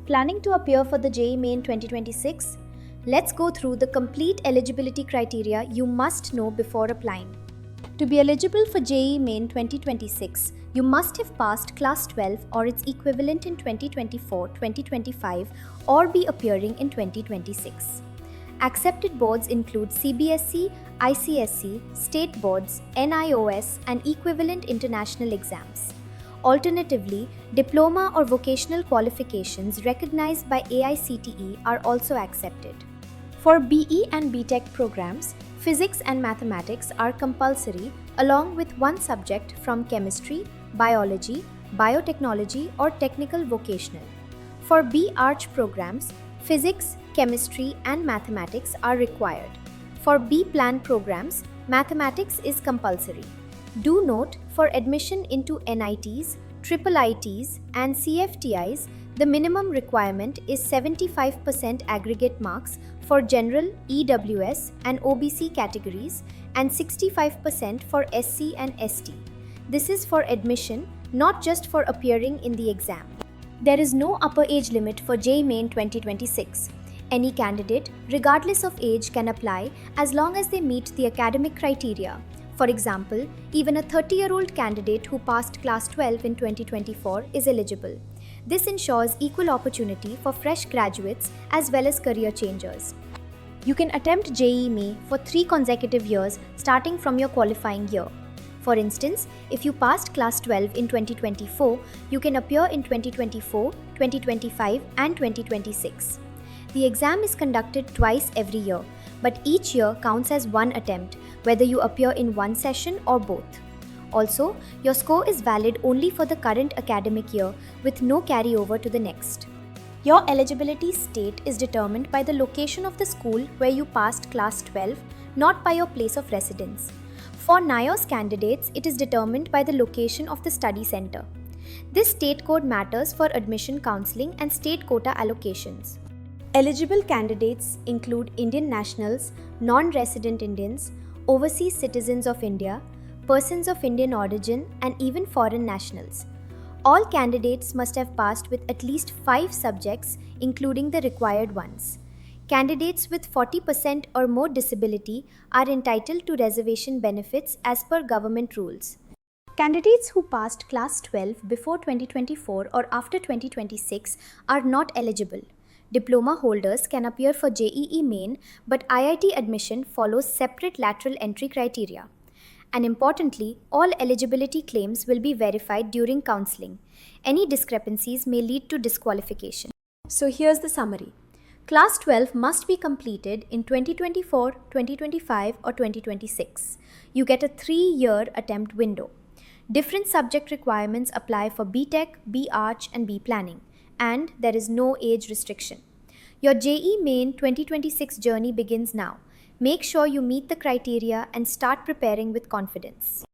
Planning to appear for the JEE Main 2026? Let's go through the complete eligibility criteria you must know before applying. To be eligible for JEE Main 2026, you must have passed Class 12 or its equivalent in 2024-2025 or be appearing in 2026. Accepted boards include CBSE, ICSE, state boards, NIOS, and equivalent international exams. Alternatively, diploma or vocational qualifications recognized by AICTE are also accepted. For BE and BTech programs, physics and mathematics are compulsory along with one subject from chemistry, biology, biotechnology, or technical vocational. For B-Arch programs, physics, chemistry, and mathematics are required. For B-Plan programs, mathematics is compulsory. Do note, for admission into NITs, IIITs, and CFTIs, the minimum requirement is 75% aggregate marks for general, EWS, and OBC categories and 65% for SC and ST. This is for admission, not just for appearing in the exam. There is no upper age limit for JEE Main 2026. Any candidate, regardless of age, can apply as long as they meet the academic criteria. For example, even a 30-year-old candidate who passed Class 12 in 2024 is eligible. This ensures equal opportunity for fresh graduates as well as career changers. You can attempt JEE Main for 3 consecutive years starting from your qualifying year. For instance, if you passed Class 12 in 2024, you can appear in 2024, 2025, and 2026. The exam is conducted twice every year, but each year counts as one attempt, whether you appear in one session or both. Also, your score is valid only for the current academic year with no carryover to the next. Your eligibility state is determined by the location of the school where you passed Class 12, not by your place of residence. For NIOS candidates, it is determined by the location of the study center. This state code matters for admission counseling and state quota allocations. Eligible candidates include Indian nationals, non-resident Indians, overseas citizens of India, persons of Indian origin, and even foreign nationals. All candidates must have passed with at least 5 subjects, including the required ones. Candidates with 40% or more disability are entitled to reservation benefits as per government rules. Candidates who passed Class 12 before 2024 or after 2026 are not eligible. Diploma holders can appear for JEE Main, but IIT admission follows separate lateral entry criteria. And importantly, all eligibility claims will be verified during counseling. Any discrepancies may lead to disqualification. So here's the summary. Class 12 must be completed in 2024, 2025, or 2026. You get a 3-year attempt window. Different subject requirements apply for BTech, B-Arch, and B-Planning. And there is no age restriction. Your JEE Main 2026 journey begins now. Make sure you meet the criteria and start preparing with confidence.